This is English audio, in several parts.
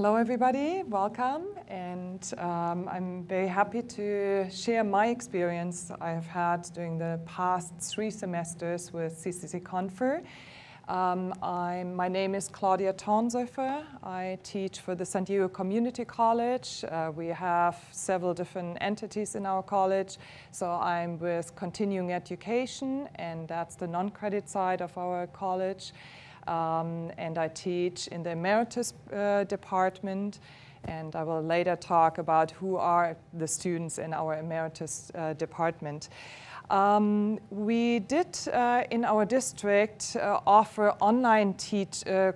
Hello everybody, welcome, and I'm very happy to share my experience I've had during the past 3 semesters with CCC Confer. My name is Claudia Tonsöfer. I teach for the San Diego Community College. We have several different entities in our college, so I'm with continuing education, and that's the non-credit side of our college. And I teach in the Emeritus department, and I will later talk about who are the students in our Emeritus department. We did in our district offer online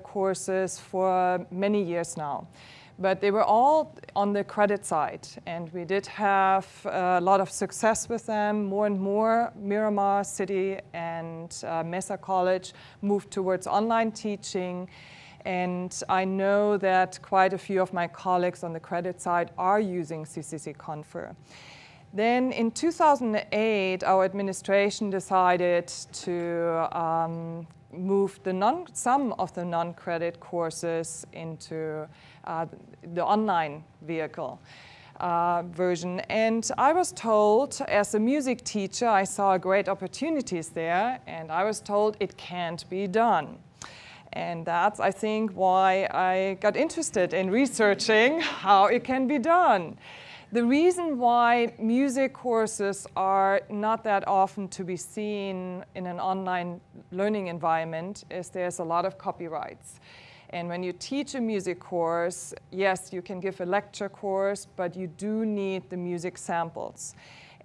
courses for many years now, but they were all on the credit side, and we did have a lot of success with them. More and more Miramar City and Mesa College moved towards online teaching, and I know that quite a few of my colleagues on the credit side are using CCC Confer. Then in 2008, our administration decided to move some of the non-credit courses into the online vehicle version. And I was told, as a music teacher, I saw great opportunities there, and I was told it can't be done. And that's, I think, why I got interested in researching how it can be done. The reason why music courses are not that often to be seen in an online learning environment is there's a lot of copyrights. And when you teach a music course, yes, you can give a lecture course, but you do need the music samples.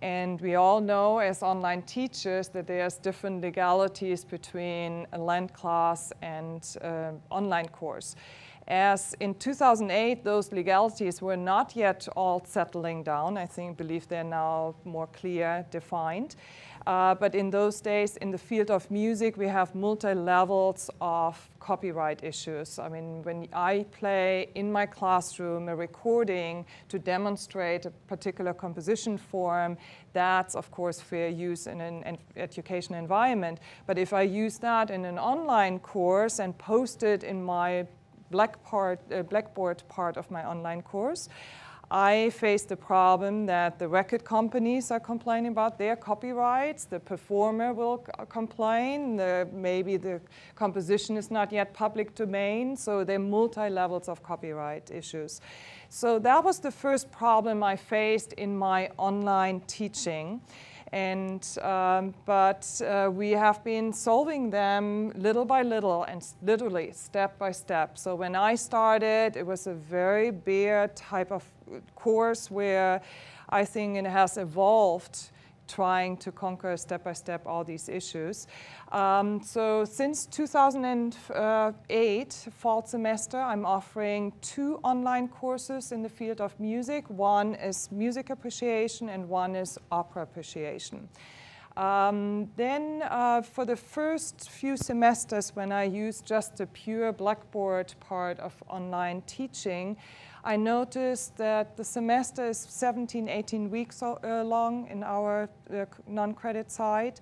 And we all know as online teachers that there's different legalities between a land class and an online course. As in 2008, those legalities were not yet all settling down. I believe they're now more clear, defined. But in those days, in the field of music, we have multi-levels of copyright issues. I mean, when I play in my classroom a recording to demonstrate a particular composition form, that's, of course, fair use in an education environment. But if I use that in an online course and post it in my Blackboard part of my online course, I face the problem that the record companies are complaining about their copyrights, the performer will complain, maybe the composition is not yet public domain, so there are multi-levels of copyright issues. So that was the first problem I faced in my online teaching. And, but we have been solving them little by little and literally step by step. So when I started, it was a very bare type of course where I think it has evolved, trying to conquer step by step all these issues. So since 2008, fall semester, I'm offering 2 online courses in the field of music. One is music appreciation and one is opera appreciation. Then for the first few semesters, when I used just the pure Blackboard part of online teaching, I noticed that the semester is 17, 18 weeks long in our non-credit side.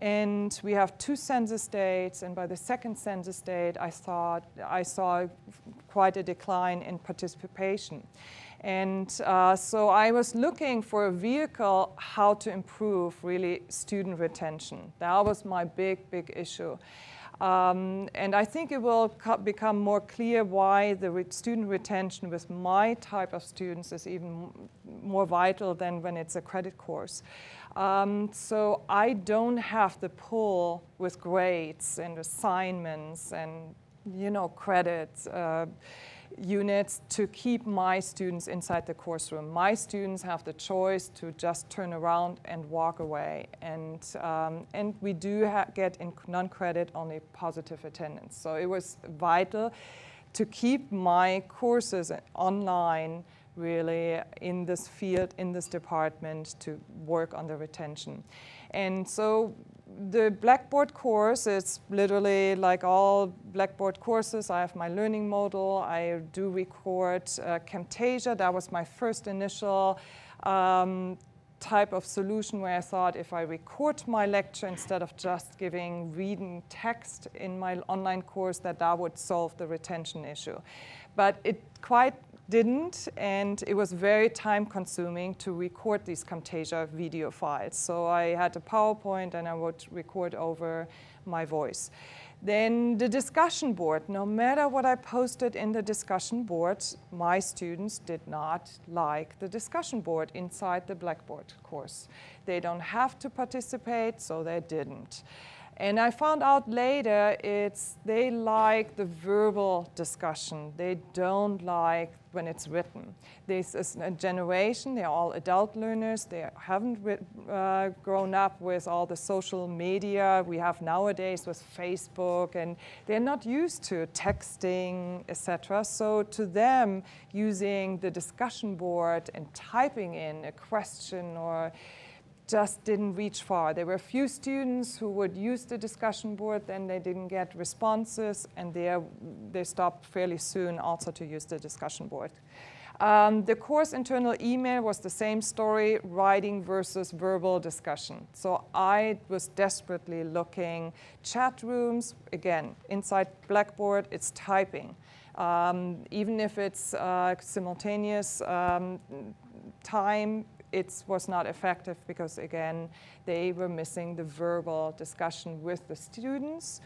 And we have 2 census dates, and by the 2nd census date, I saw quite a decline in participation. And so I was looking for a vehicle how to improve really student retention. That was my big issue. And I think it will become more clear why the student retention with my type of students is even more vital than when it's a credit course. So I don't have the pull with grades and assignments and, credits, units to keep my students inside the course room. My students have the choice to just turn around and walk away. And we do get in non-credit only positive attendance. So it was vital to keep my courses online really in this field, in this department, to work on the retention. And so the Blackboard course is literally like all Blackboard courses. I have my learning model. I do record Camtasia. That was my first initial type of solution where I thought if I record my lecture instead of just reading text in my online course, that would solve the retention issue. but it quite didn't, and it was very time consuming to record these Camtasia video files. So I had a PowerPoint and I would record over my voice. Then the discussion board, no matter what I posted in the discussion board, my students did not like the discussion board inside the Blackboard course. They don't have to participate, so they didn't. And I found out later they like the verbal discussion. They don't like when it's written. This is a generation, they're all adult learners. They haven't grown up with all the social media we have nowadays with Facebook, and they're not used to texting, etc. So to them, using the discussion board and typing in a question or just didn't reach far. There were a few students who would use the discussion board, then they didn't get responses, and they stopped fairly soon also to use the discussion board. The course internal email was the same story, writing versus verbal discussion. So I was desperately looking chat rooms, again, inside Blackboard, it's typing. Even if it's simultaneous time, it was not effective because, again, they were missing the verbal discussion with the students,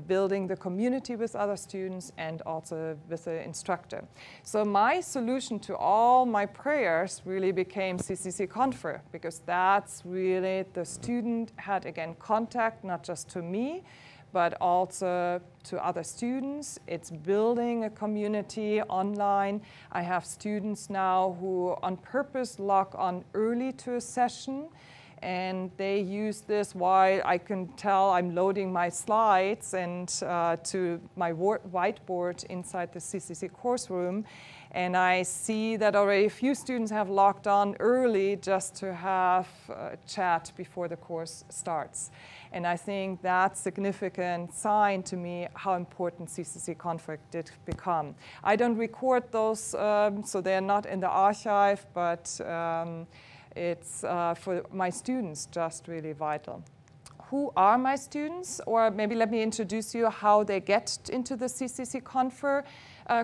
building the community with other students, and also with the instructor. So my solution to all my prayers really became CCC Confer, because that's really the student had, again, contact, not just to me, but also to other students. It's building a community online. I have students now who on purpose log on early to a session, and they use this while I can tell I'm loading my slides and to my whiteboard inside the CCC course room. And I see that already a few students have logged on early just to have a chat before the course starts. And I think that's a significant sign to me how important CCC Confer did become. I don't record those, so they're not in the archive, but it's for my students just really vital. Who are my students? Or maybe let me introduce you how they get into the CCC Confer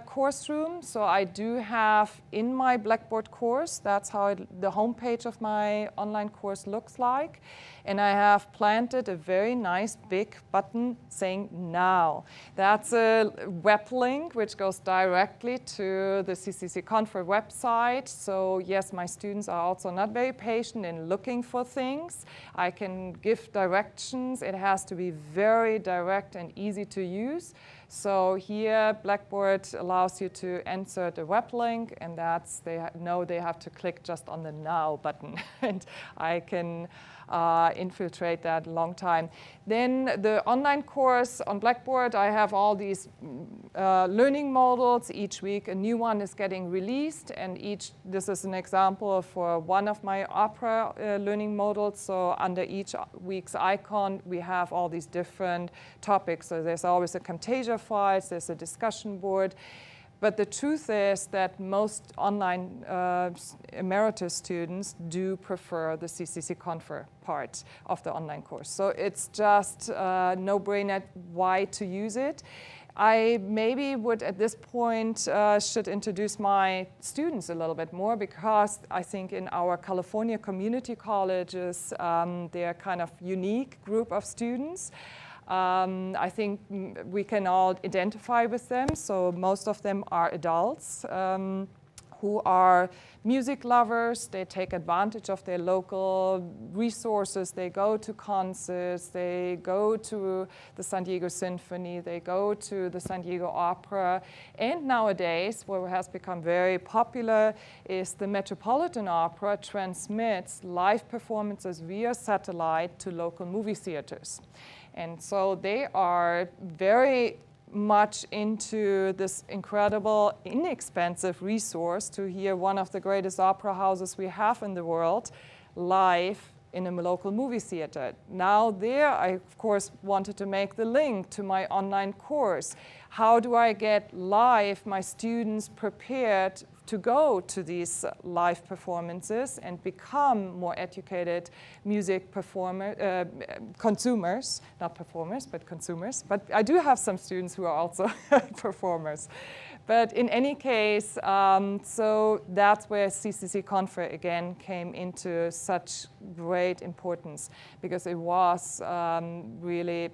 course room. So I do have in my Blackboard course, that's how the homepage of my online course looks like. And I have planted a very nice big button saying now. That's a web link which goes directly to the CCC Confer website. So yes, my students are also not very patient in looking for things. I can give directions. It has to be very direct and easy to use. So here, Blackboard allows you to insert a web link, and they know they have to click just on the Now button. And I can infiltrate that a long time. Then the online course on Blackboard, I have all these learning models. Each week a new one is getting released, and this is an example for one of my Opera learning models. So under each week's icon, we have all these different topics. So there's always a Camtasia files, there's a discussion board. But the truth is that most online emeritus students do prefer the CCC Confer part of the online course. So it's just no-brainer why to use it. I maybe would at this point should introduce my students a little bit more, because I think in our California community colleges, they're kind of unique group of students. I think we can all identify with them. So most of them are adults who are music lovers. They take advantage of their local resources. They go to concerts. They go to the San Diego Symphony. They go to the San Diego Opera. And nowadays, what has become very popular is the Metropolitan Opera transmits live performances via satellite to local movie theaters. And so they are very much into this incredible, inexpensive resource to hear one of the greatest opera houses we have in the world live in a local movie theater. Now there, I of course wanted to make the link to my online course. How do I get live my students prepared to go to these live performances and become more educated music consumers, not performers, but consumers. But I do have some students who are also performers. But in any case, so that's where CCC Confer again came into such great importance, because it was really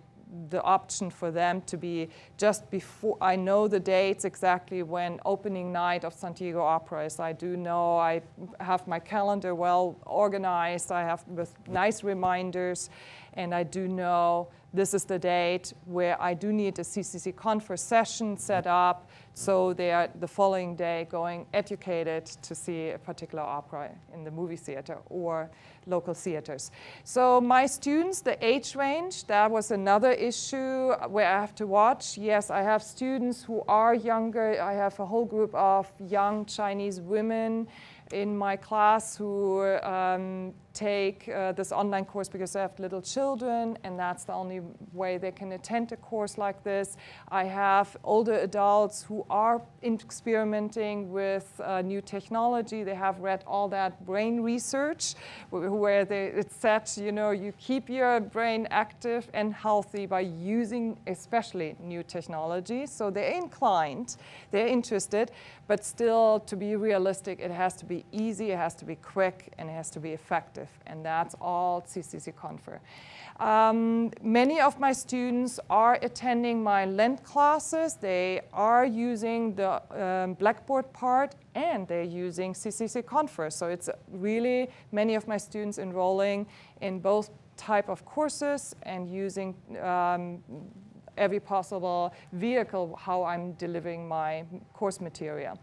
the option for them to be just before. I know the dates exactly when opening night of San Diego Opera is. I do know, I have my calendar well organized, I have with nice reminders, and I do know this is the date where I do need a CCC Confer session set up, so they are the following day going educated to see a particular opera in the movie theater or local theaters. So my students, the age range, that was another issue where I have to watch. Yes, I have students who are younger. I have a whole group of young Chinese women in my class who take this online course because they have little children, and that's the only way they can attend a course like this. I have older adults who are experimenting with new technology. They have read all that brain research where it said, you know, you keep your brain active and healthy by using especially new technology. So they're inclined, they're interested, but still, to be realistic, it has to be easy, it has to be quick, and it has to be effective. And that's all CCC Confer. Many of my students are attending my Lent classes. They are using the Blackboard part, and they're using CCC Confer. So it's really many of my students enrolling in both type of courses and using every possible vehicle how I'm delivering my course material.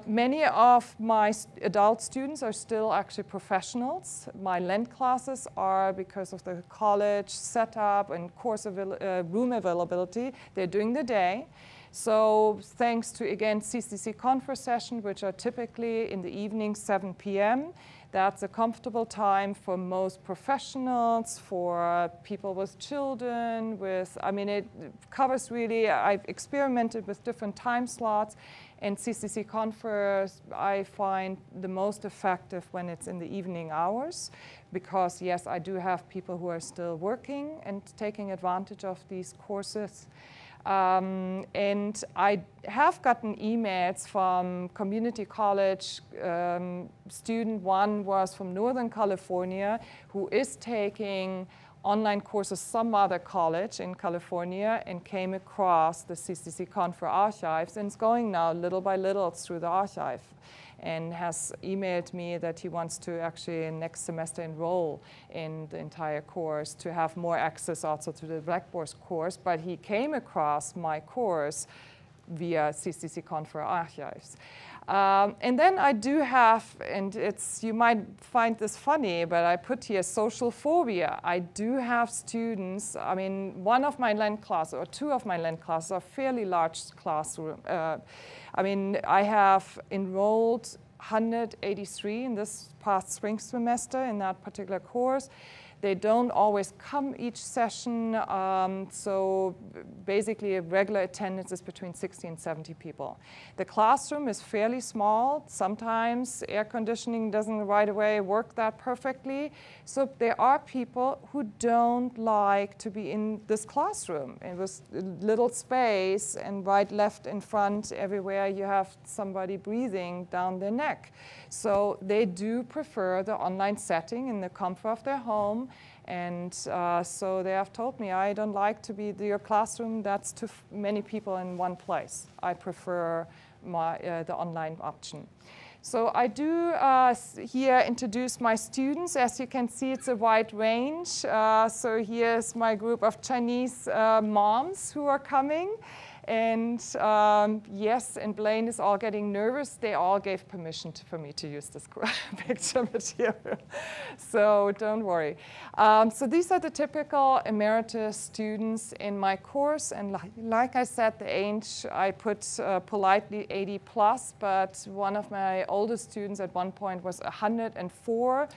Many of my adult students are still actually professionals. My Lent classes are, because of the college setup and course room availability, they're during the day. So thanks to, again, CCC Confer sessions, which are typically in the evening, 7 p.m., that's a comfortable time for most professionals, for people with children, I mean, it covers really, I've experimented with different time slots, and CCC Confer I find the most effective when it's in the evening hours, because yes, I do have people who are still working and taking advantage of these courses. And I have gotten emails from community college student. One was from Northern California who is taking online courses some other college in California and came across the CCC Confer archives and is going now little by little through the archive, and has emailed me that he wants to actually next semester enroll in the entire course to have more access also to the Blackboard course. But he came across my course via CCC Confer archives. And then I do have, and you might find this funny, but I put here social phobia. I do have students, I mean, one of my Lent classes, or two of my Lent classes are fairly large classroom. I mean, I have enrolled 183 in this past spring semester in that particular course. They don't always come each session, so basically a regular attendance is between 60 and 70 people. The classroom is fairly small. Sometimes air conditioning doesn't right away work that perfectly. So there are people who don't like to be in this classroom. It was little space, and right, left, in front, everywhere you have somebody breathing down their neck. So they do prefer the online setting in the comfort of their home. And so they have told me, I don't like to be your classroom. That's too many people in one place. I prefer the online option. So I do here introduce my students. As you can see, it's a wide range. So here's my group of Chinese moms who are coming. And yes, and Blaine is all getting nervous. They all gave permission for me to use this picture material. So don't worry. So these are the typical emeritus students in my course. And like I said, the age, I put politely 80 plus, but one of my oldest students at one point was 104.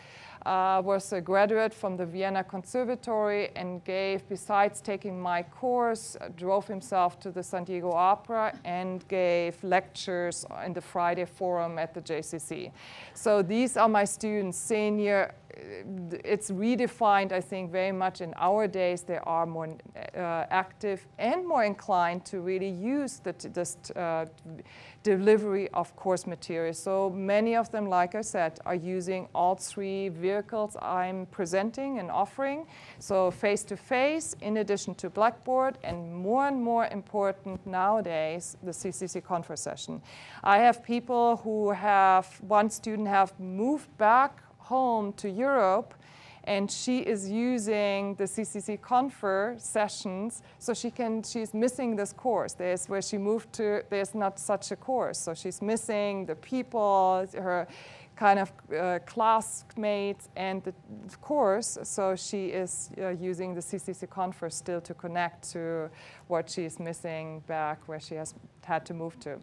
Was a graduate from the Vienna Conservatory and gave, besides taking my course, drove himself to the San Diego Opera and gave lectures in the Friday Forum at the JCC. So these are my students, senior it's redefined, I think, very much in our days. They are more active and more inclined to really use this delivery of course materials. So many of them, like I said, are using all three vehicles I'm presenting and offering. So face-to-face, in addition to Blackboard, and more important nowadays, the CCC Confer session. I have people who one student have moved back home to Europe, and she is using the CCC Confer sessions, so she's missing this course. There's where she moved to, there's not such a course, so she's missing the people, her kind of classmates and the course, so she is using the CCC Confer still to connect to what she's missing back where she has had to move to.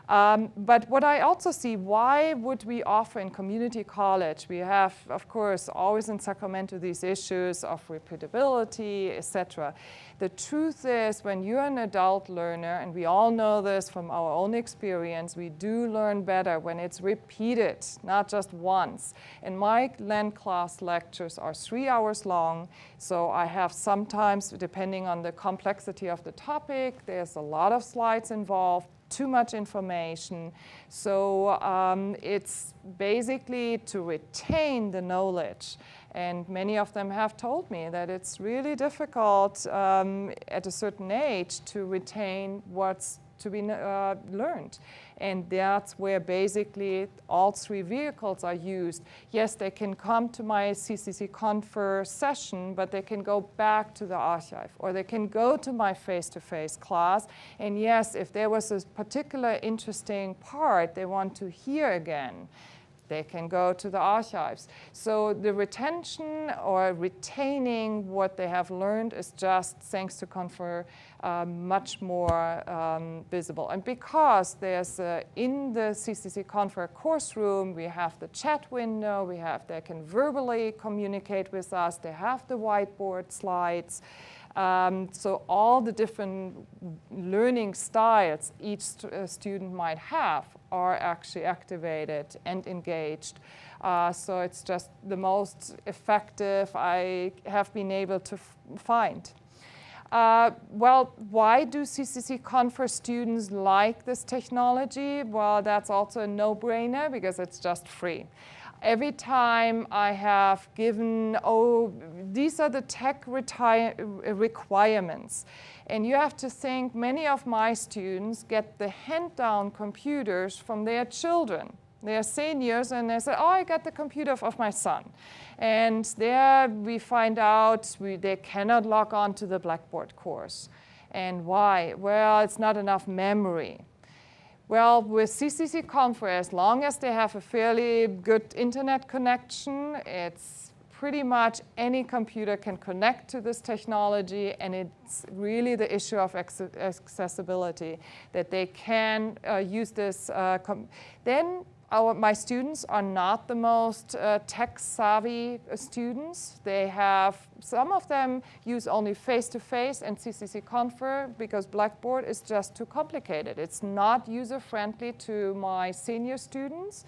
But what I also see, why would we offer in community college? We have, of course, always in Sacramento these issues of repeatability, etc. The truth is, when you're an adult learner, and we all know this from our own experience, we do learn better when it's repeated, not just once. And my Lent class lectures are 3 hours long, so I have sometimes, depending on the complexity of the topic, there's a lot of slides involved, too much information. So it's basically to retain the knowledge. And many of them have told me that it's really difficult at a certain age to retain what's to be learned. And that's where basically all three vehicles are used. Yes, they can come to my CCC Confer session, but they can go back to the archive, or they can go to my face-to-face class. And yes, if there was a particular interesting part they want to hear again, they can go to the archives. So the retention or retaining what they have learned is just, thanks to Confer, much more visible. And because there's in the CCC Confer course room, we have the chat window, they can verbally communicate with us, they have the whiteboard slides. So all the different learning styles each student might have are actually activated and engaged. So it's just the most effective I have been able to find. Well, why do CCC Confer students like this technology? Well, that's also a no-brainer because it's just free. Every time I have given, these are the tech requirements. And you have to think, many of my students get the hand-down computers from their children. They are seniors, and they say, I got the computer of my son. And there we find out they cannot log on to the Blackboard course. And why? Well, it's not enough memory. Well, with CCC Confer, as long as they have a fairly good internet connection, it's pretty much any computer can connect to this technology, and it's really the issue of accessibility, that they can use this. Then my students are not the most tech-savvy students. Some of them use only face-to-face and CCC Confer because Blackboard is just too complicated. It's not user-friendly to my senior students.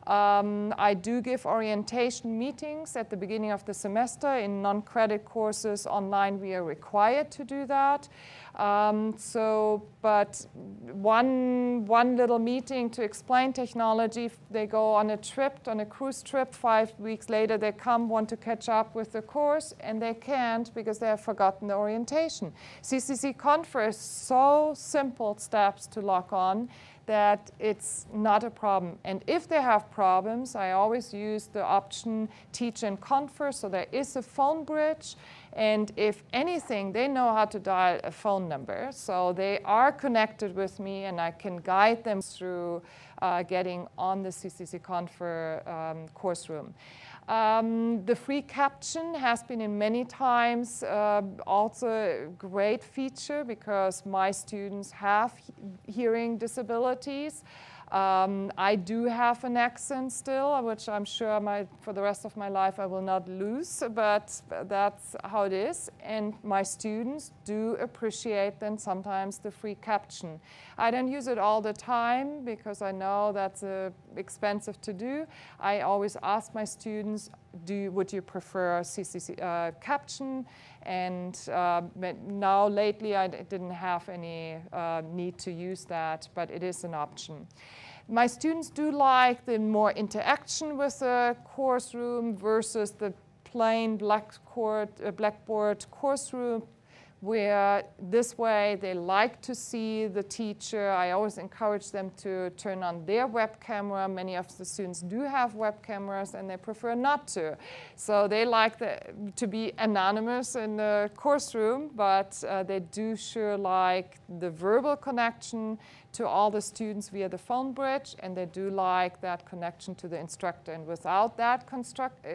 I do give orientation meetings at the beginning of the semester. In non-credit courses online, we are required to do that. But one little meeting to explain technology, they go on a trip, on a cruise trip, 5 weeks later they want to catch up with the course, and they can't because they have forgotten the orientation. CCC Confer is so simple steps to log on that it's not a problem. And if they have problems, I always use the option Teach and Confer, so there is a phone bridge. And if anything, they know how to dial a phone number. So they are connected with me, and I can guide them through getting on the CCC Confer course room. The free caption has been in many times also a great feature because my students have hearing disabilities. I do have an accent still, which I'm sure for the rest of my life I will not lose, but that's how it is. And my students do appreciate then sometimes the free caption. I don't use it all the time because I know that's expensive to do. I always ask my students, would you prefer CCC caption? And now lately I didn't have any need to use that, but it is an option. My students do like the more interaction with the course room versus the plain Blackboard course room, where this way they like to see the teacher. I always encourage them to turn on their web camera. Many of the students do have web cameras and they prefer not to. So they like to be anonymous in the course room, but they do sure like the verbal connection to all the students via the phone bridge, and they do like that connection to the instructor. And without that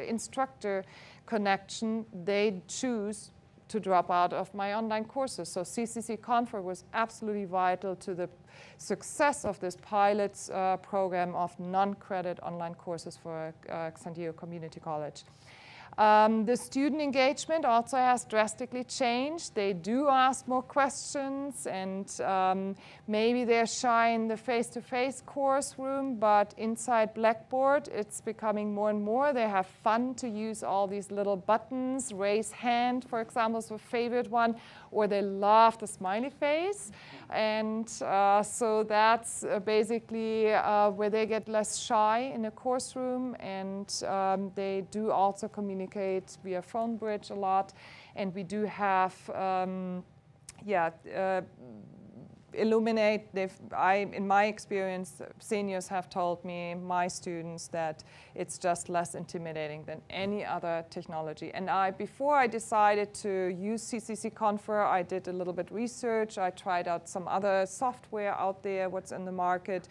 instructor connection, they choose to drop out of my online courses. So CCC Confer was absolutely vital to the success of this pilot program of non-credit online courses for San Diego Community College. The student engagement also has drastically changed. They do ask more questions, and maybe they're shy in the face-to-face course room, but inside Blackboard, it's becoming more and more. They have fun to use all these little buttons. Raise hand, for example, is a favorite one, or they love the smiley face. And so that's basically where they get less shy in a course room, and they do also communicate via phone bridge a lot. And we do have, Elluminate, in my experience, seniors have told me, my students, that it's just less intimidating than any other technology. And before I decided to use CCC Confer, I did a little bit research. I tried out some other software out there, what's in the market.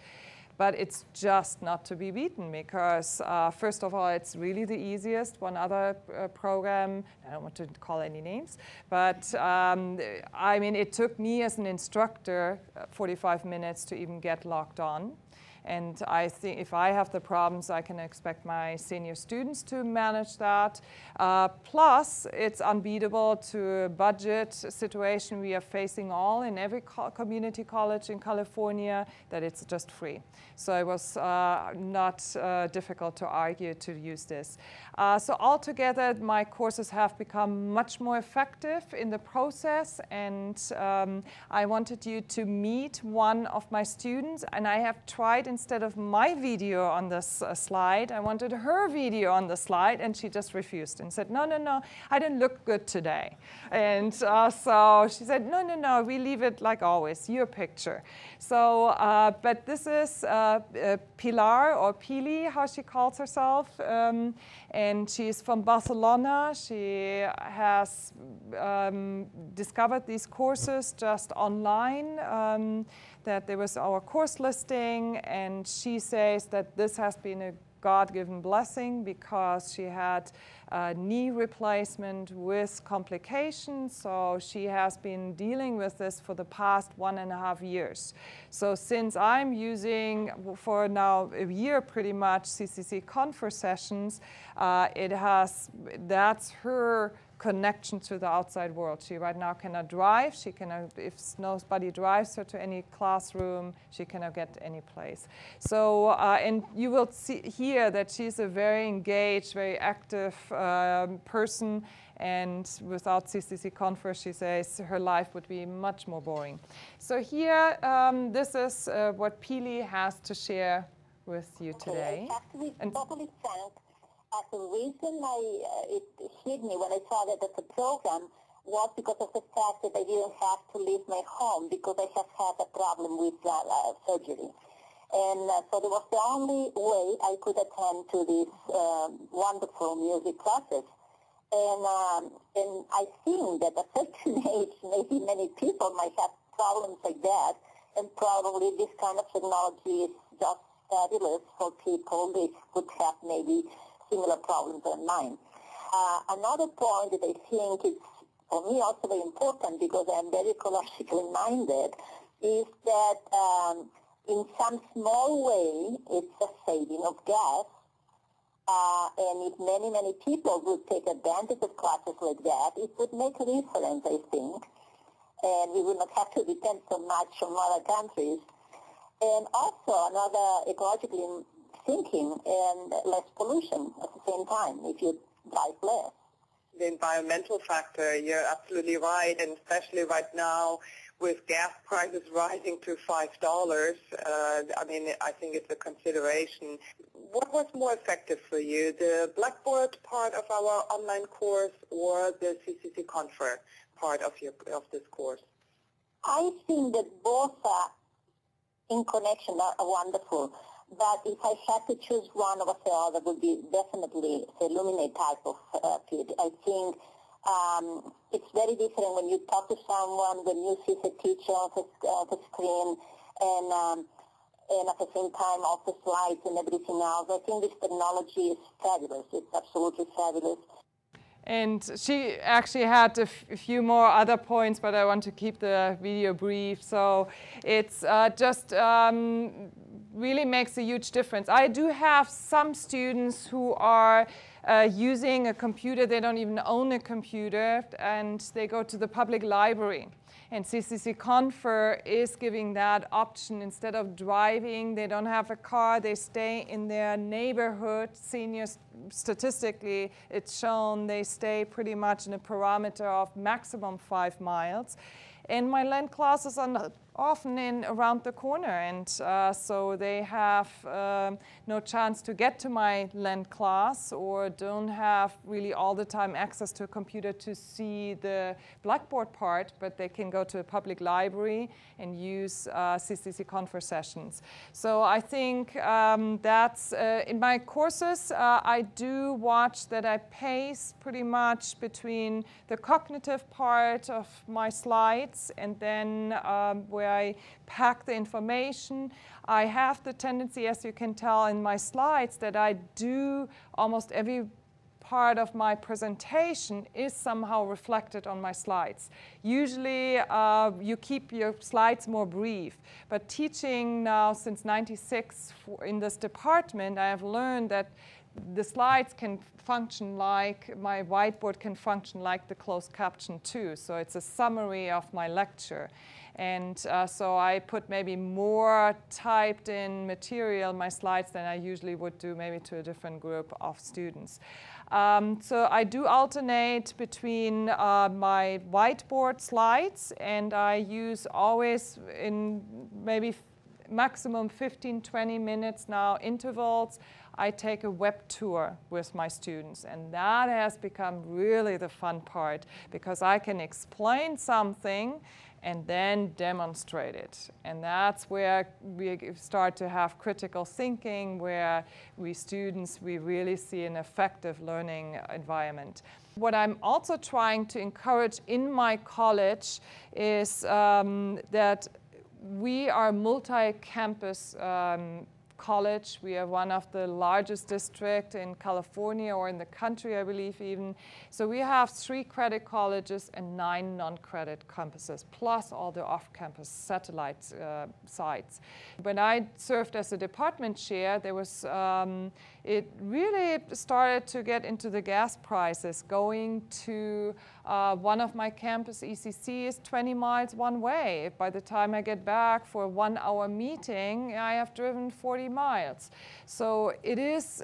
But it's just not to be beaten because, first of all, it's really the easiest. One other program, I don't want to call any names, but I mean, it took me as an instructor 45 minutes to even get logged on. And I think if I have the problems, I can expect my senior students to manage that. Plus, it's unbeatable to a budget situation we are facing all in every community college in California, that it's just free. So it was not difficult to argue to use this. So altogether, my courses have become much more effective in the process, and I wanted you to meet one of my students, and I have tried, instead of my video on this slide, I wanted her video on the slide, and she just refused and said, no, no, no, I didn't look good today. And so she said, no, no, no, we leave it like always, your picture. So, but this is Pilar, or Pili, how she calls herself, and she's from Barcelona. She has discovered these courses just online, that there was our course listing, and she says that this has been a God-given blessing because she had a knee replacement with complications, so she has been dealing with this for the past 1.5 years. So since I'm using for now a year pretty much CCC Confer sessions, that's her connection to the outside world. She right now cannot drive. She cannot, if nobody drives her to any classroom, she cannot get any place. So, and you will see here that she's a very engaged, very active person, and without CCC Confer, she says her life would be much more boring. So here, this is what Pili has to share with you today. Okay, and totally frank. The reason it hit me when I saw that as a program was because of the fact that I didn't have to leave my home because I have had a problem with surgery. And so that was the only way I could attend to these wonderful music classes. And I think that at a certain age, maybe many people might have problems like that, and probably this kind of technology is just fabulous for people that would have maybe similar problems than mine. Another point that I think is, for me, also very important because I'm very ecologically minded, is that in some small way, it's a saving of gas. And if many, many people would take advantage of classes like that, it would make a difference, I think. And we would not have to depend so much on other countries. And also, another ecologically thinking and less pollution at the same time if you drive less. The environmental factor, you're absolutely right, and especially right now with gas prices rising to $5, I mean, I think it's a consideration. What was more effective for you, the Blackboard part of our online course or the CCC Confer part of this course? I think that both in connection are wonderful, but if I had to choose one over the other, would be definitely the Elluminate type of PhD. I think it's very different when you talk to someone, when you see the teacher on the screen, and at the same time off the slides and everything else. I think this technology is fabulous. It's absolutely fabulous. And she actually had a few more other points, but I want to keep the video brief. So it's just really makes a huge difference. I do have some students who are using a computer. They don't even own a computer, and they go to the public library. And CCC Confer is giving that option. Instead of driving, they don't have a car, they stay in their neighborhood. Seniors, statistically, it's shown they stay pretty much in a parameter of maximum 5 miles. And my Lent classes are often in around the corner, and so they have no chance to get to my Lent class or don't have really all the time access to a computer to see the Blackboard part, but they can go to a public library and use CCC Confer sessions. So I think that's, in my courses, I do watch that I pace pretty much between the cognitive part of my slides and then where I pack the information. I have the tendency, as you can tell in my slides, that I do almost every part of my presentation is somehow reflected on my slides. Usually you keep your slides more brief, but teaching now since '96 in this department, I have learned that the slides can function like, my whiteboard can function like the closed caption too. So it's a summary of my lecture. And so I put maybe more typed in material, my slides, than I usually would do maybe to a different group of students. So I do alternate between my whiteboard slides, and I use always in maybe maximum 15-20 minutes now intervals. I take a web tour with my students, and that has become really the fun part, because I can explain something and then demonstrate it. And that's where we start to have critical thinking, where we really see an effective learning environment. What I'm also trying to encourage in my college is that we are multi-campus college. We are one of the largest districts in California, or in the country, I believe even. So we have 3 credit colleges and 9 non-credit campuses, plus all the off-campus satellite sites. When I served as a department chair, there was, it really started to get into the gas prices. Going to one of my campus, ECC, is 20 miles one way. By the time I get back for a 1-hour meeting, I have driven 40 miles. So it is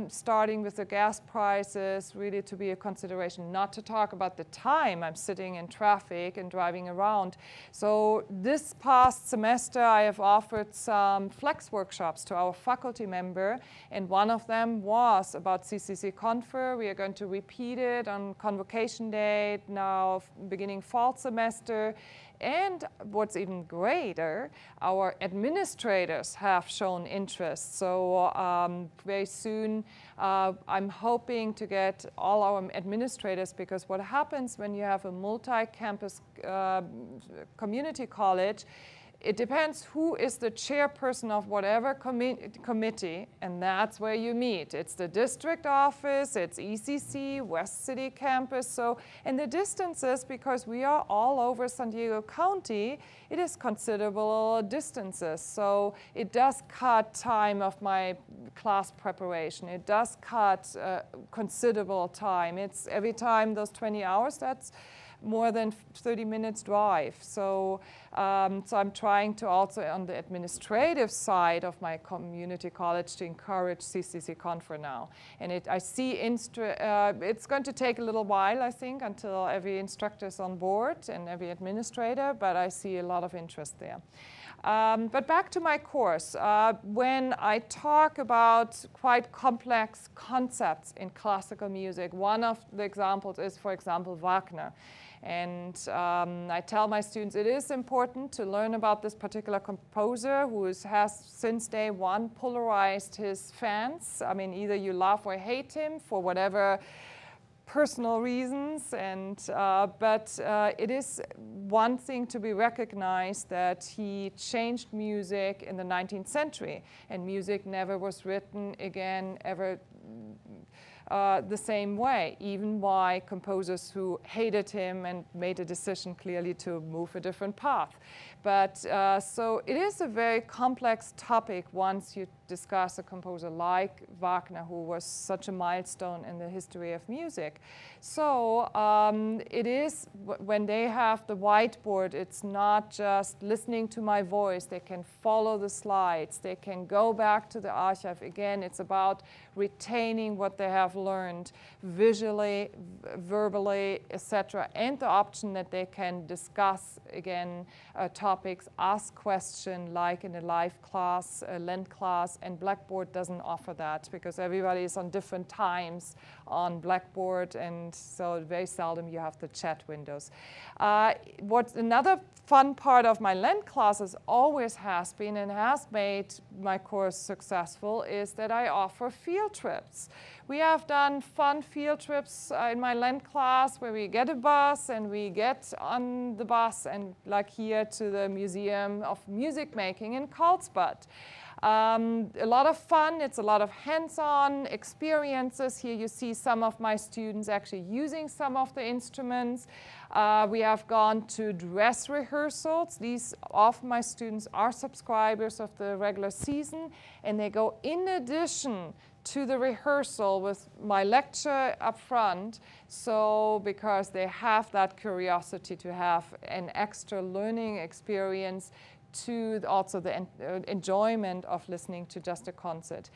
starting with the gas prices really to be a consideration, not to talk about the time I'm sitting in traffic and driving around. So this past semester, I have offered some flex workshops to our faculty member, and one of them was about CCC Confer. We are going to repeat it on convocation date now, beginning fall semester. And what's even greater, our administrators have shown interest. So very soon, I'm hoping to get all our administrators, because what happens when you have a multi-campus community college, it depends who is the chairperson of whatever committee, and that's where you meet. It's the district office, it's ECC, West City campus. So, and the distances, because we are all over San Diego County, it is considerable distances. So it does cut time of my class preparation. It does cut considerable time. It's every time those 20 hours, that's more than 30 minutes drive. So, so I'm trying to also on the administrative side of my community college to encourage CCC Confer now. And I see it's going to take a little while, I think, until every instructor is on board and every administrator, but I see a lot of interest there. But back to my course, when I talk about quite complex concepts in classical music, one of the examples is, for example, Wagner. And I tell my students it is important to learn about this particular composer who has since day one polarized his fans. I mean, either you love or hate him for whatever personal reasons, but it is one thing to be recognized that he changed music in the 19th century, and music never was written again ever the same way, even by composers who hated him and made a decision clearly to move a different path. But so it is a very complex topic once you discuss a composer like Wagner, who was such a milestone in the history of music. So it is, when they have the whiteboard, it's not just listening to my voice. They can follow the slides. They can go back to the archive. Again, it's about retaining what they have learned visually, verbally, etc., and the option that they can discuss, again, topics, ask questions like in a live class, a Lent class, and Blackboard doesn't offer that because everybody is on different times on Blackboard, and so very seldom you have the chat windows. What's another fun part of my Lent classes always has been and has made my course successful is that I offer field trips. We have done fun field trips in my Lent class where we get a bus and we get on the bus and like here to the Museum of Music Making in Karlsbad. A lot of fun, it's a lot of hands-on experiences. Here you see some of my students actually using some of the instruments. We have gone to dress rehearsals. These of my students are subscribers of the regular season, and they go in addition to the rehearsal with my lecture up front, so because they have that curiosity to have an extra learning experience to also the enjoyment of listening to just a concert.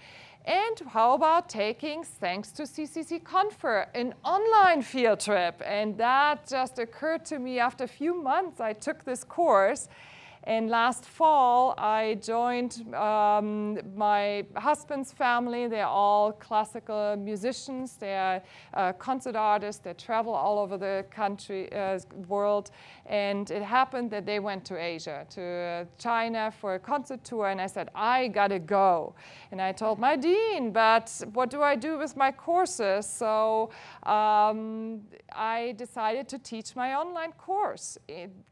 And how about taking, thanks to CCC Confer, an online field trip? And that just occurred to me after a few months. I took this course. And last fall, I joined my husband's family. They're all classical musicians. They're concert artists. They travel all over the country, world. And it happened that they went to Asia, to China for a concert tour. And I said, I gotta go. And I told my dean, but what do I do with my courses? So I decided to teach my online course,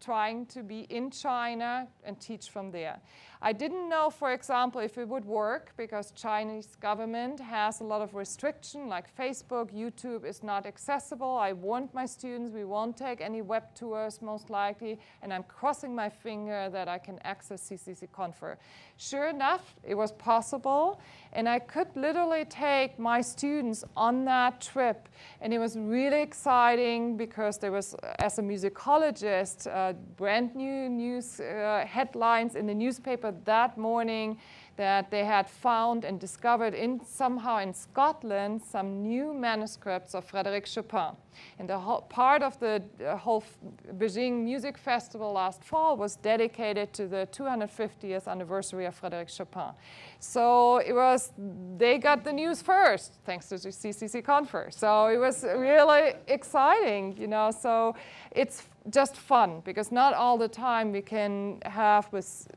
trying to be in China and teach from there. I didn't know, for example, if it would work because Chinese government has a lot of restriction, like Facebook, YouTube is not accessible. I warned my students we won't take any web tours most likely, and I'm crossing my finger that I can access CCC Confer. Sure enough, it was possible, and I could literally take my students on that trip, and it was really exciting because there was, as a musicologist, brand new news headlines in the newspaper that morning that they had found and discovered somehow in Scotland some new manuscripts of Frédéric Chopin. And the whole part of the whole Beijing Music Festival last fall was dedicated to the 250th anniversary of Frédéric Chopin. So it was, they got the news first, thanks to the CCC Confer. So it was really exciting, you know, so it's just fun because not all the time we can have with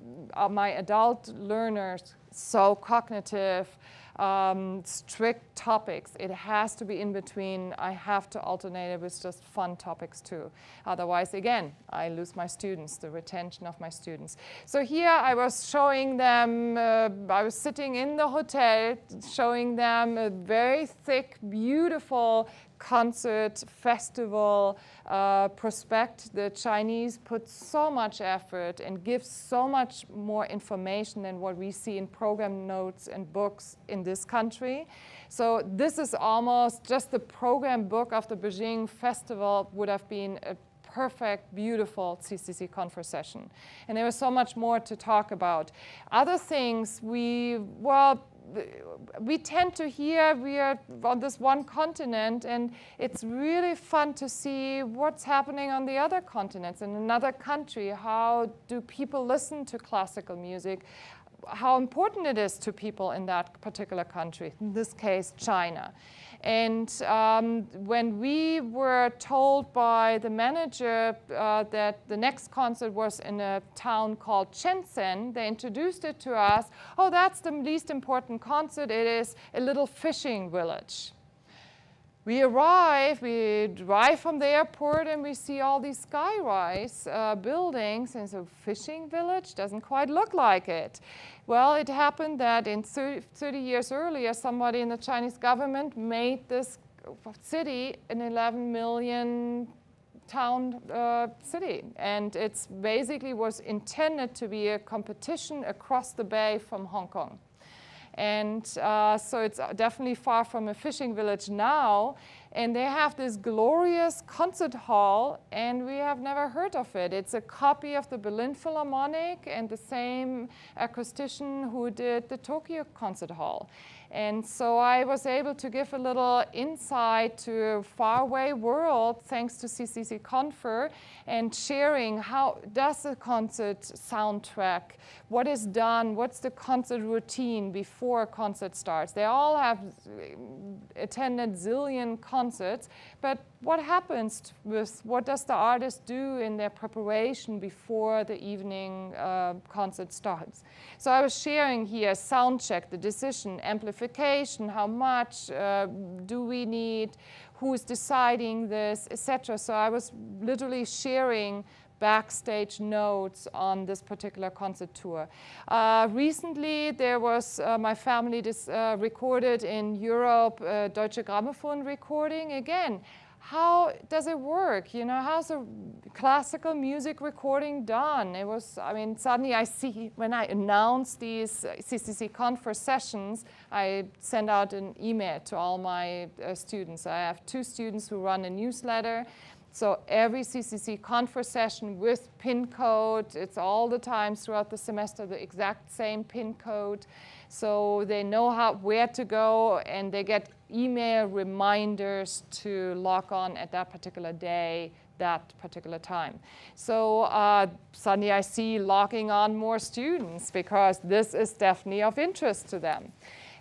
my adult learners so cognitive, strict topics. It has to be in between. I have to alternate it with just fun topics too. Otherwise, again, I lose my students, the retention of my students. So here I was showing them, I was sitting in the hotel, showing them a very thick, beautiful concert festival prospect. The Chinese put so much effort and give so much more information than what we see in program notes and books in this country. So this is almost just the program book of the Beijing Festival would have been a perfect, beautiful CCC Confer session. And there was so much more to talk about. Other things, we tend to hear we are on this one continent, and it's really fun to see what's happening on the other continents in another country. How do people listen to classical music? How important it is to people in that particular country, in this case, China. And when we were told by the manager that the next concert was in a town called Shenzhen, they introduced it to us. Oh, that's the least important concert. It is a little fishing village. We drive from the airport, and we see all these skyrise buildings, and so fishing village doesn't quite look like it. Well, it happened that in 30 years earlier, somebody in the Chinese government made this city an 11 million town city, and it's basically was intended to be a competition across the bay from Hong Kong. And so it's definitely far from a fishing village now. And they have this glorious concert hall, and we have never heard of it. It's a copy of the Berlin Philharmonic and the same acoustician who did the Tokyo Concert Hall. And so I was able to give a little insight to a faraway world thanks to CCC Confer, and sharing how does the concert soundtrack, what is done, what's the concert routine before a concert starts. They all have attended zillion concerts, but what happens with, what does the artist do in their preparation before the evening concert starts? So I was sharing here sound check, the decision, amplification, how much do we need, who is deciding this, etc. So I was literally sharing backstage notes on this particular concert tour. Recently, there was, my family recorded in Europe Deutsche Grammophon recording. Again, how does it work? You know, how's a classical music recording done? It was, I mean, suddenly I see, when I announced these CCC Confer sessions, I send out an email to all my students. I have 2 students who run a newsletter. So every CCC Confer session with pin code, it's all the time throughout the semester, the exact same pin code. So they know where to go, and they get email reminders to log on at that particular day, that particular time. So suddenly I see logging on more students because this is definitely of interest to them.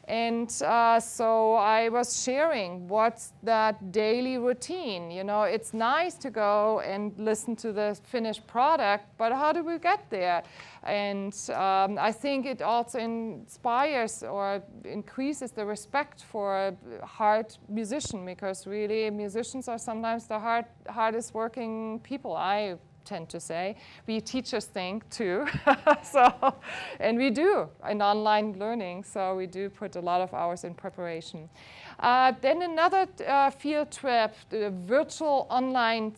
And so I was sharing what's that daily routine. You know, it's nice to go and listen to the finished product, but how do we get there? And I think it also inspires or increases the respect for a hard musician, because really musicians are sometimes the hardest working people, I tend to say. We teachers think too. So, and we do in online learning, so we do put a lot of hours in preparation. Then another field trip, the virtual online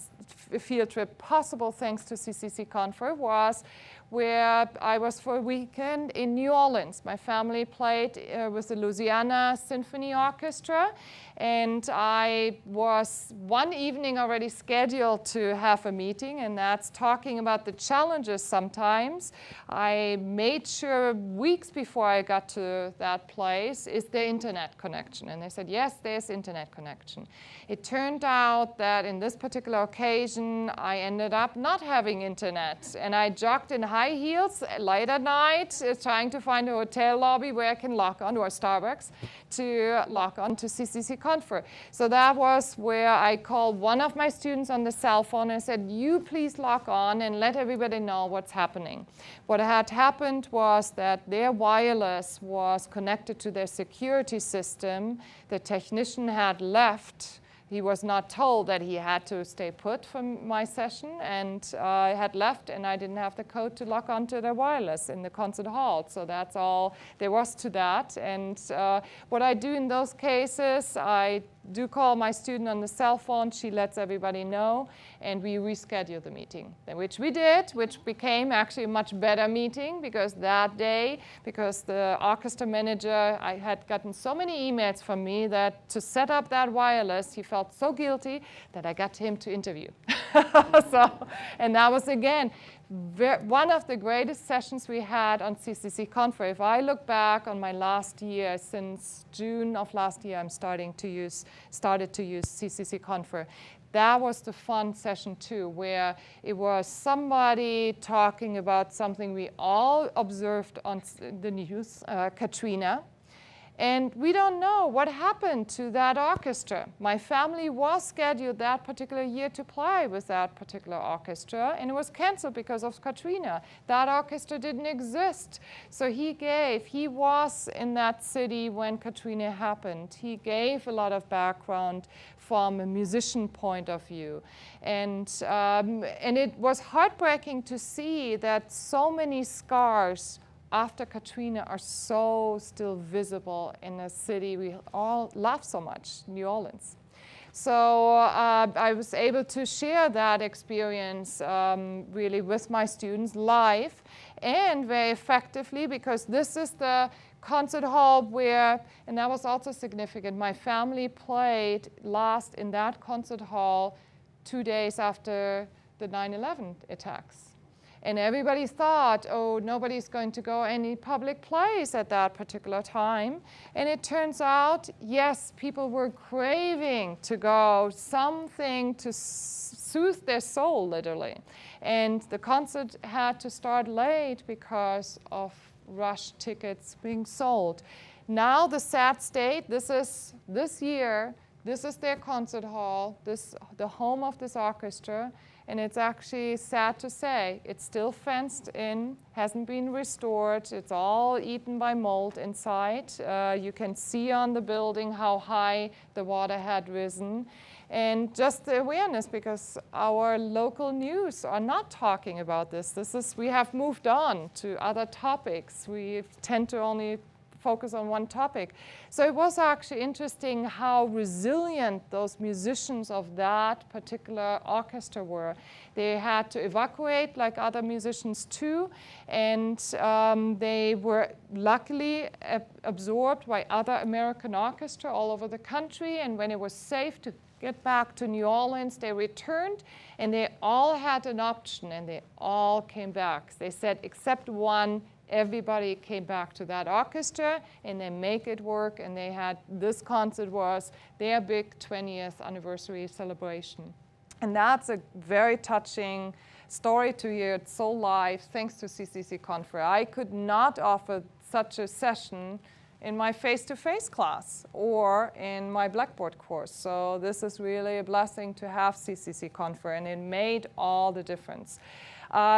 field trip, possible thanks to CCC Confer, was where I was for a weekend in New Orleans. My family played with the Louisiana Symphony Orchestra, and I was one evening already scheduled to have a meeting, and that's talking about the challenges sometimes. I made sure weeks before I got to that place, is there internet connection? And they said, yes, there's internet connection. It turned out that in this particular occasion, I ended up not having internet, and I jogged in high heels late at night trying to find a hotel lobby where I can log on, or Starbucks, to log on to CCC Confer. So that was where I called one of my students on the cell phone and said, you please log on and let everybody know what's happening. What had happened was that their wireless was connected to their security system. The technician had left. He was not told that he had to stay put for my session, and had left, and I didn't have the code to log onto the wireless in the concert hall. So that's all there was to that. And what I do in those cases, I do call my student on the cell phone. She lets everybody know, and we reschedule the meeting, which we did, which became actually a much better meeting, because that day, because the orchestra manager, I had gotten so many emails from me that to set up that wireless, he felt so guilty that I got him to interview. And that was, again, one of the greatest sessions we had on CCC Confer. If I look back on my last year, since June of last year, I'm started to use CCC Confer. That was the fun session too, where it was somebody talking about something we all observed on the news, Katrina. And we don't know what happened to that orchestra. My family was scheduled that particular year to play with that particular orchestra, and it was canceled because of Katrina. That orchestra didn't exist. So he was in that city when Katrina happened. He gave a lot of background from a musician point of view. And it was heartbreaking to see that so many scars after Katrina are so still visible in a city we all love so much, New Orleans. So I was able to share that experience really with my students live and very effectively, because this is the concert hall where, and that was also significant, my family played last in that concert hall 2 days after the 9/11 attacks. And everybody thought, oh, nobody's going to go any public place at that particular time. And it turns out, yes, people were craving to go, something to soothe their soul, literally. And the concert had to start late because of rush tickets being sold. Now the sad state, this year, this is their concert hall, the home of this orchestra. And it's actually sad to say, it's still fenced in, hasn't been restored. It's all eaten by mold inside. You can see on the building how high the water had risen. And just the awareness, because our local news are not talking about this. We have moved on to other topics. We tend to only focus on one topic. So it was actually interesting how resilient those musicians of that particular orchestra were. They had to evacuate like other musicians too, and they were luckily absorbed by other American orchestra all over the country, and when it was safe to get back to New Orleans, they returned, and they all had an option, and they all came back. They said, except one, everybody came back to that orchestra, and they make it work, and they had, this concert was their big 20th anniversary celebration. And that's a very touching story to hear. It's so live, thanks to CCC Confer. I could not offer such a session in my face-to-face class or in my Blackboard course. So this is really a blessing to have CCC Confer, and it made all the difference.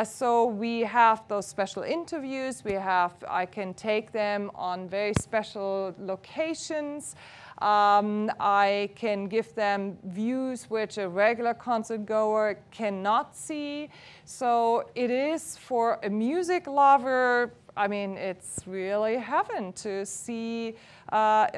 So we have those special interviews. I can take them on very special locations. I can give them views which a regular concert goer cannot see. So it is, for a music lover, I mean, it's really heaven to see a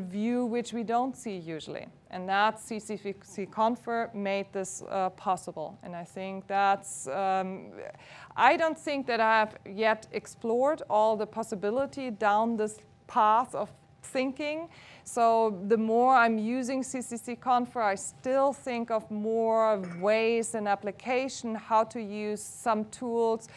view which we don't see usually. And that CCC Confer made this possible. And I think that's, I don't think that I have yet explored all the possibility down this path of thinking. So the more I'm using CCC Confer, I still think of more ways and application, how to use some tools.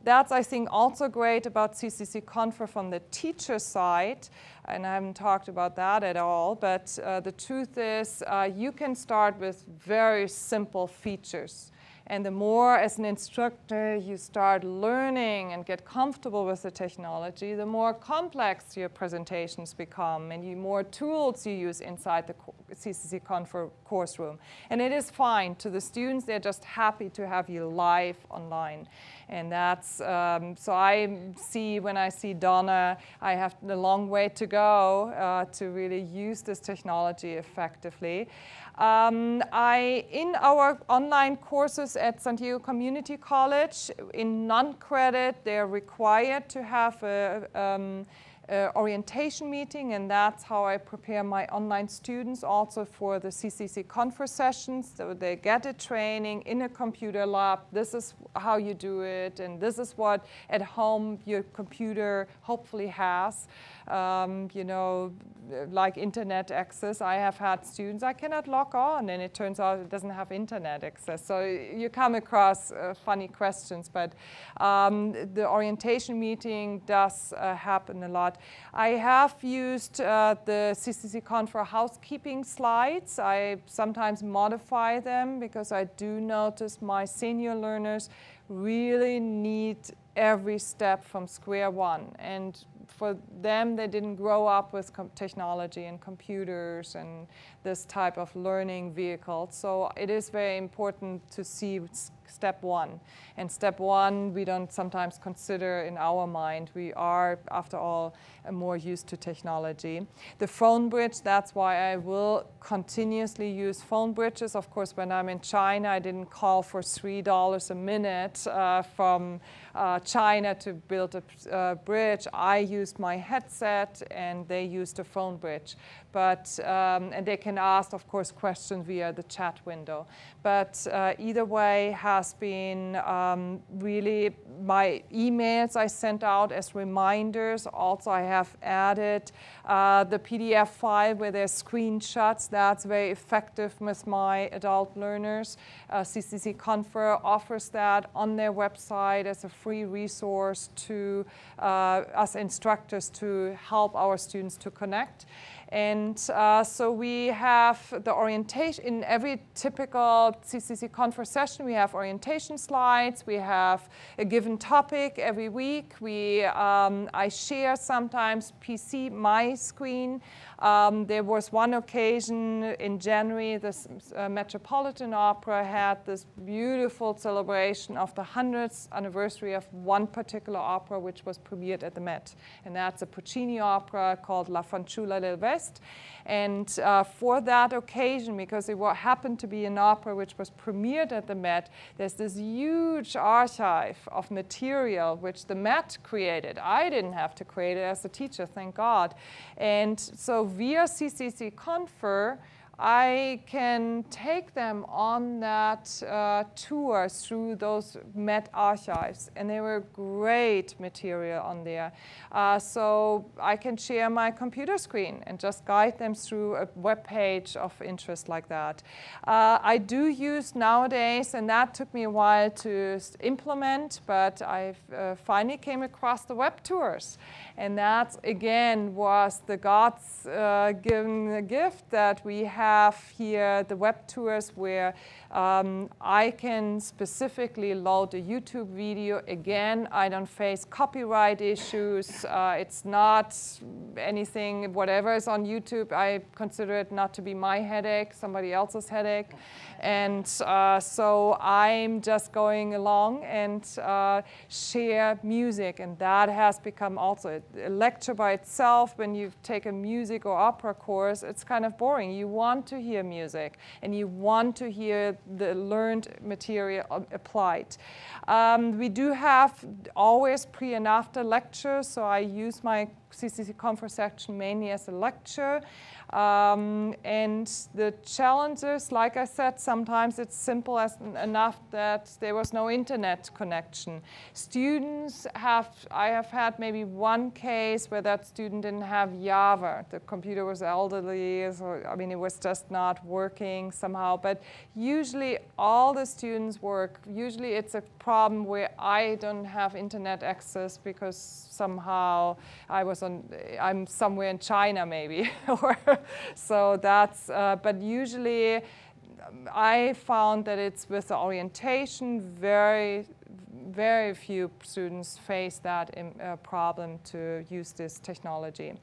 That's, I think, also great about CCC Confer from the teacher side, and I haven't talked about that at all, but the truth is you can start with very simple features. And the more, as an instructor, you start learning and get comfortable with the technology, the more complex your presentations become and the more tools you use inside the CCC Confer course room. And it is fine. To the students, they're just happy to have you live online. And that's, so I see, when I see Donna, I have a long way to go to really use this technology effectively. In our online courses at San Diego Community College, in non-credit, they're required to have a orientation meeting, and that's how I prepare my online students also for the CCC Confer sessions. So they get a training in a computer lab. This is how you do it, and this is what at home your computer hopefully has. You know, like internet access. I have had students, I cannot log on, and it turns out it doesn't have internet access. So you come across funny questions, but the orientation meeting does happen a lot. I have used the CCC Conf housekeeping slides. I sometimes modify them because I do notice my senior learners really need every step from square one. And for them, they didn't grow up with technology and computers and this type of learning vehicle. So it is very important to see step one. And step one, we don't sometimes consider in our mind. We are, after all, more used to technology. The phone bridge, that's why I will continuously use phone bridges. Of course, when I'm in China, I didn't call for $3 a minute from China to build a bridge. I used my headset, and they used a phone bridge. But, and they can ask, of course, questions via the chat window. But either way has been really my emails I sent out as reminders. Also, I have added the PDF file where there's screenshots. That's very effective with my adult learners. CCC Confer offers that on their website as a free resource to us instructors to help our students to connect. And so we have the orientation. In every typical CCC Confer session, we have orientation slides. We have a given topic every week. I share sometimes my screen. There was one occasion in January, this Metropolitan Opera had this beautiful celebration of the 100th anniversary of one particular opera which was premiered at the Met. And that's a Puccini opera called La Fanciulla del West. And for that occasion, because it happened to be an opera which was premiered at the Met, there's this huge archive of material which the Met created. I didn't have to create it as a teacher, thank God. And so via CCC Confer, I can take them on that tour through those Met archives, and they were great material on there. So I can share my computer screen and just guide them through a web page of interest like that. I do use nowadays, and that took me a while to implement, but I finally came across the web tours. And that, again, was the God's given gift that we have here, the web tours, where I can specifically load a YouTube video. Again, I don't face copyright issues. It's not anything, whatever is on YouTube, I consider it not to be my headache, somebody else's headache. And so I'm just going along and share music. And that has become also a lecture by itself. When you take a music or opera course, it's kind of boring. You want to hear music, and you want to hear the learned material applied. We do have always pre and after lectures, so I use my CCC Confer section mainly as a lecture. And the challenges, like I said, sometimes it's simple as enough that there was no internet connection. Students I have had maybe one case where that student didn't have Java. The computer was elderly, so I mean, it was just not working somehow. But usually all the students work. Usually it's a problem where I don't have internet access because somehow I'm somewhere in China maybe. So that's, but usually I found that it's with the orientation, very few students face that problem to use this technology.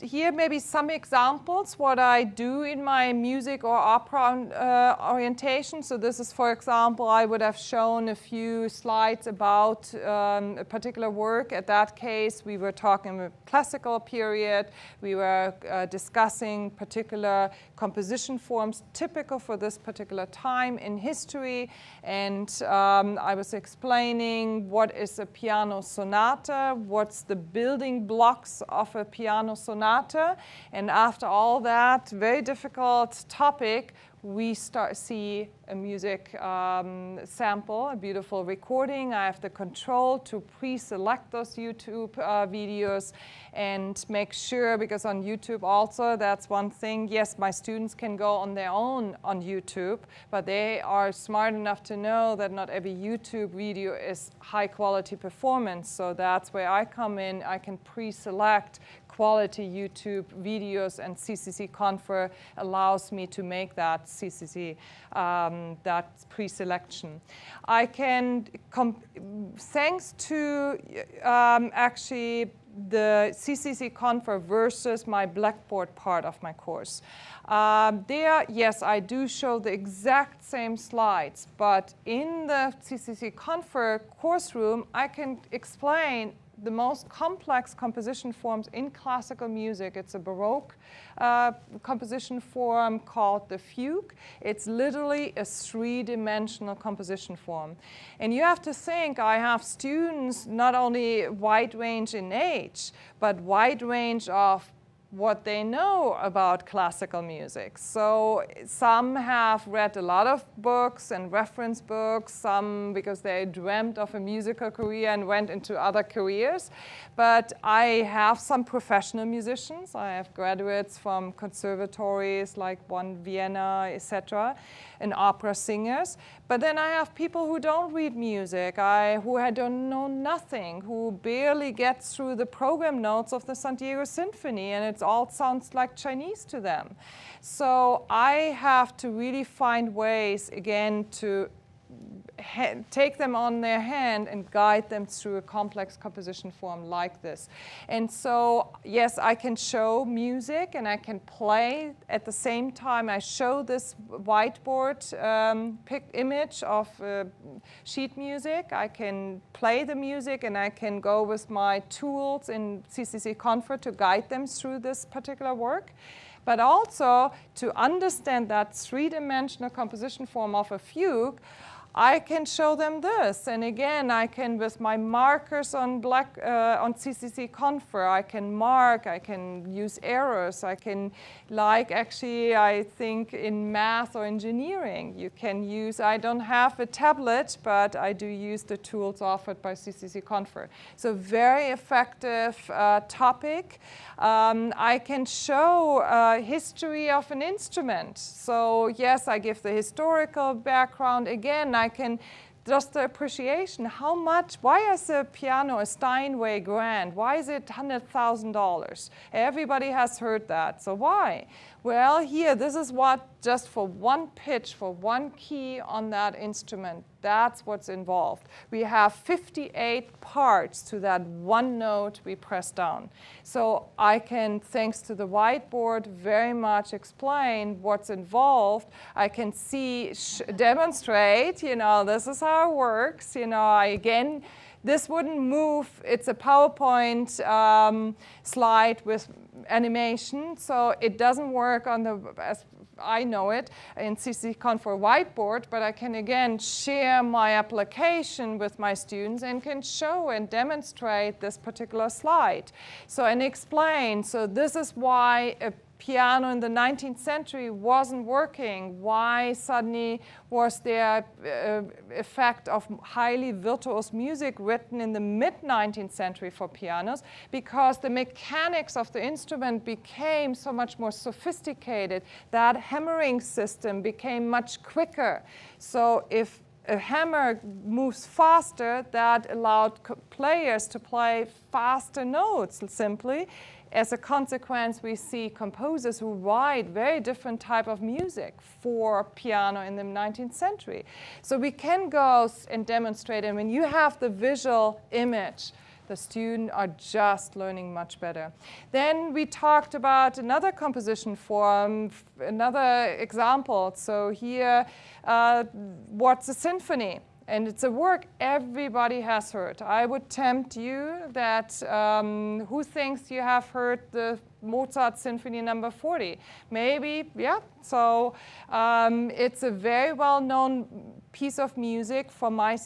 Here maybe some examples what I do in my music or opera orientation. So this is, for example, I would have shown a few slides about a particular work. At that case, we were talking about classical period. We were discussing particular composition forms typical for this particular time in history. And I was explaining what is a piano sonata, what's the building blocks of a piano sonata. And after all that very difficult topic, we see a music sample, a beautiful recording. I have the control to pre-select those YouTube videos and make sure, because on YouTube also, that's one thing. Yes, my students can go on their own on YouTube, but they are smart enough to know that not every YouTube video is high quality performance. So that's where I come in. I can pre-select quality YouTube videos, and CCC Confer allows me to make that CCC, that pre-selection. I can, thanks to actually the CCC Confer versus my Blackboard part of my course. There, yes, I do show the exact same slides, but in the CCC Confer course room, I can explain the most complex composition forms in classical music. It's a Baroque composition form called the fugue. It's literally a three-dimensional composition form. And you have to think, I have students not only wide range in age, but wide range of what they know about classical music. So some have read a lot of books and reference books, some because they dreamt of a musical career and went into other careers. But I have some professional musicians. I have graduates from conservatories like Bonn, Vienna, etc., and opera singers. But then I have people who don't read music, who don't know nothing, who barely get through the program notes of the San Diego Symphony, and it all sounds like Chinese to them. So I have to really find ways, again, to take them on their hand and guide them through a complex composition form like this. And so, yes, I can show music and I can play at the same time. I show this whiteboard image of sheet music. I can play the music and I can go with my tools in CCC Confer to guide them through this particular work. But also, to understand that three-dimensional composition form of a fugue, I can show them this, and again, I can, with my markers on CCC Confer, I can mark, I can use errors, I can, like actually, I think in math or engineering, you can use, I don't have a tablet, but I do use the tools offered by CCC Confer. So very effective topic. I can show history of an instrument. So yes, I give the historical background. Again, I can just the appreciation, how much, why is a piano a Steinway grand? Why is it $100,000? Everybody has heard that, so why? Well, here, this is what, just for one pitch, for one key on that instrument, that's what's involved. We have 58 parts to that one note we press down. So I can, thanks to the whiteboard, very much explain what's involved. I can see, demonstrate, you know, this is how it works. You know, again, this wouldn't move. It's a PowerPoint slide with animation, so it doesn't work on the, as I know it, in CCC Confer whiteboard, but I can again share my application with my students and can show and demonstrate this particular slide. So, and explain, so this is why a piano in the 19th century wasn't working. Why suddenly was there effect of highly virtuose music written in the mid-19th century for pianos? Because the mechanics of the instrument became so much more sophisticated. That hammering system became much quicker. So if a hammer moves faster, that allowed players to play faster notes, simply. As a consequence, we see composers who write very different type of music for piano in the 19th century. So we can go and demonstrate, and when you have the visual image, the students are just learning much better. Then we talked about another composition form, another example. So here, what's a symphony? And it's a work everybody has heard. I would tempt you that who thinks you have heard the Mozart Symphony No. 40? Maybe, yeah. So it's a very well-known piece of music for my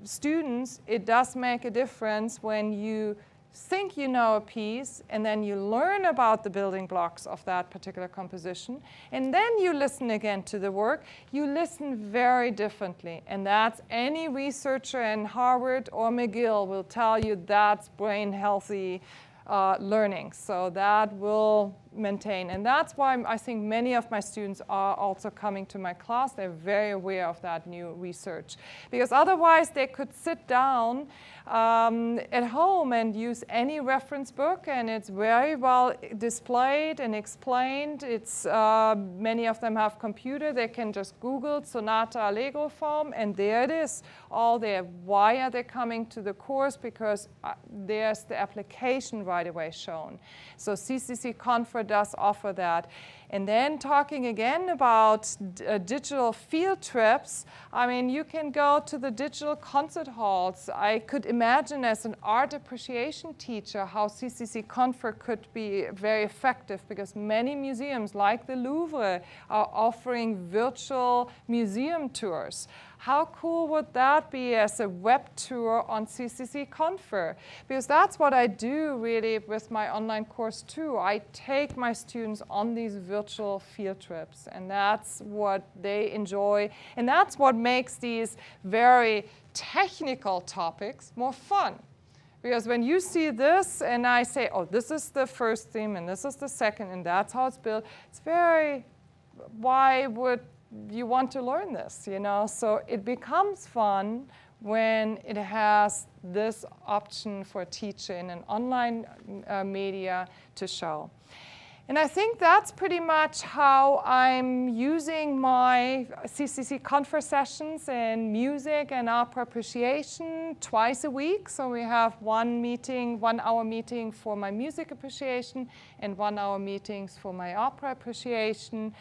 students. It does make a difference when you think you know a piece, and then you learn about the building blocks of that particular composition, and then you listen again to the work, you listen very differently. And that's any researcher in Harvard or McGill will tell you that's brain healthy learning. So that will maintain. And that's why I think many of my students are also coming to my class. They're very aware of that new research. Because otherwise they could sit down at home and use any reference book, and it's very well displayed and explained. It's many of them have computer. They can just Google Sonata Allegro form, and there it is, all there. Why are they coming to the course? Because there's the application right away shown. So CCC Confer does offer that. And then talking again about digital field trips, I mean, you can go to the digital concert halls. I could imagine as an art appreciation teacher how CCC Confer could be very effective, because many museums like the Louvre are offering virtual museum tours. How cool would that be as a web tour on CCC Confer? Because that's what I do really with my online course too. I take my students on these virtual field trips, and that's what they enjoy. And that's what makes these very technical topics more fun. Because when you see this and I say, oh, this is the first theme and this is the second and that's how it's built, it's very, why would you want to learn this, you know? So it becomes fun when it has this option for a teacher in an online media to show. And I think that's pretty much how I'm using my CCC Confer sessions in music and opera appreciation twice a week. So we have one meeting, 1 hour meeting for my music appreciation and 1 hour meetings for my opera appreciation.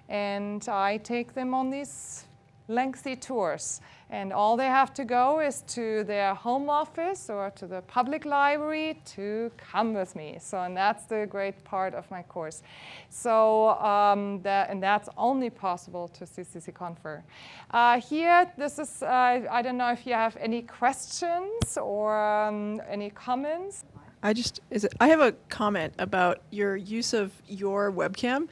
And I take them on these lengthy tours. And all they have to go is to their home office or to the public library to come with me. So, and that's the great part of my course. So, and that's only possible to CCC Confer. Here, this is, I don't know if you have any questions or any comments. I have a comment about your use of your webcam,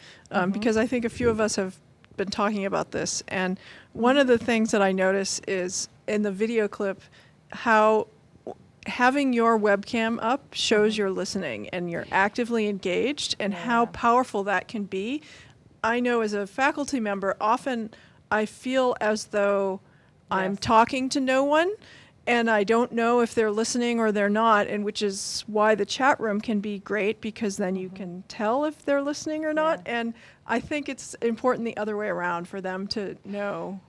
because I think a few of us have been talking about this. And one of the things that I notice is in the video clip how having your webcam up shows you're listening and you're actively engaged, and how powerful that can be. I know as a faculty member, often I feel as though I'm talking to no one, and I don't know if they're listening or they're not, and which is why the chat room can be great, because then you can tell if they're listening or not. And I think it's important the other way around for them to know.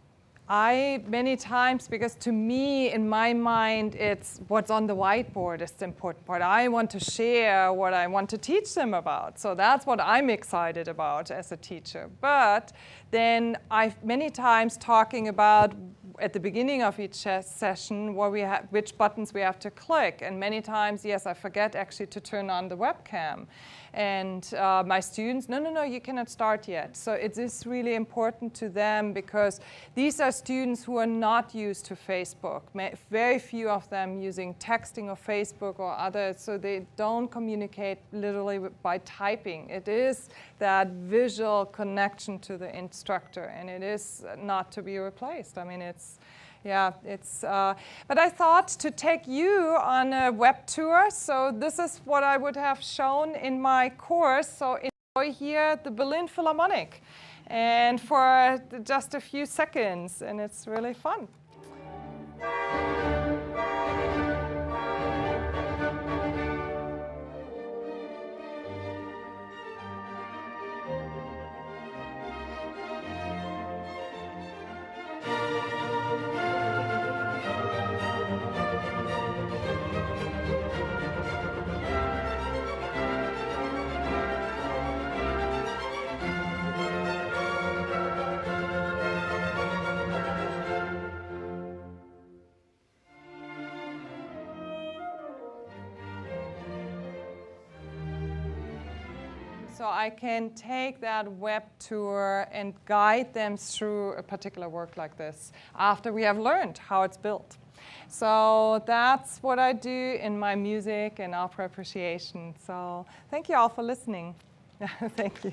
Many times, because to me, in my mind, it's what's on the whiteboard is the important part. I want to share what I want to teach them about. So that's what I'm excited about as a teacher. But then many times talking about at the beginning of each session which buttons we have to click. And many times, yes, I forget actually to turn on the webcam. And my students, no, you cannot start yet. So it is really important to them, because these are students who are not used to Facebook. Very few of them using texting or Facebook or others, so they don't communicate literally by typing. It is that visual connection to the instructor, and it is not to be replaced. I mean, but I thought to take you on a web tour. So this is what I would have shown in my course. So enjoy here the Berlin Philharmonic, and for just a few seconds, and it's really fun. So I can take that web tour and guide them through a particular work like this after we have learned how it's built. So that's what I do in my music and opera appreciation. So thank you all for listening. Thank you.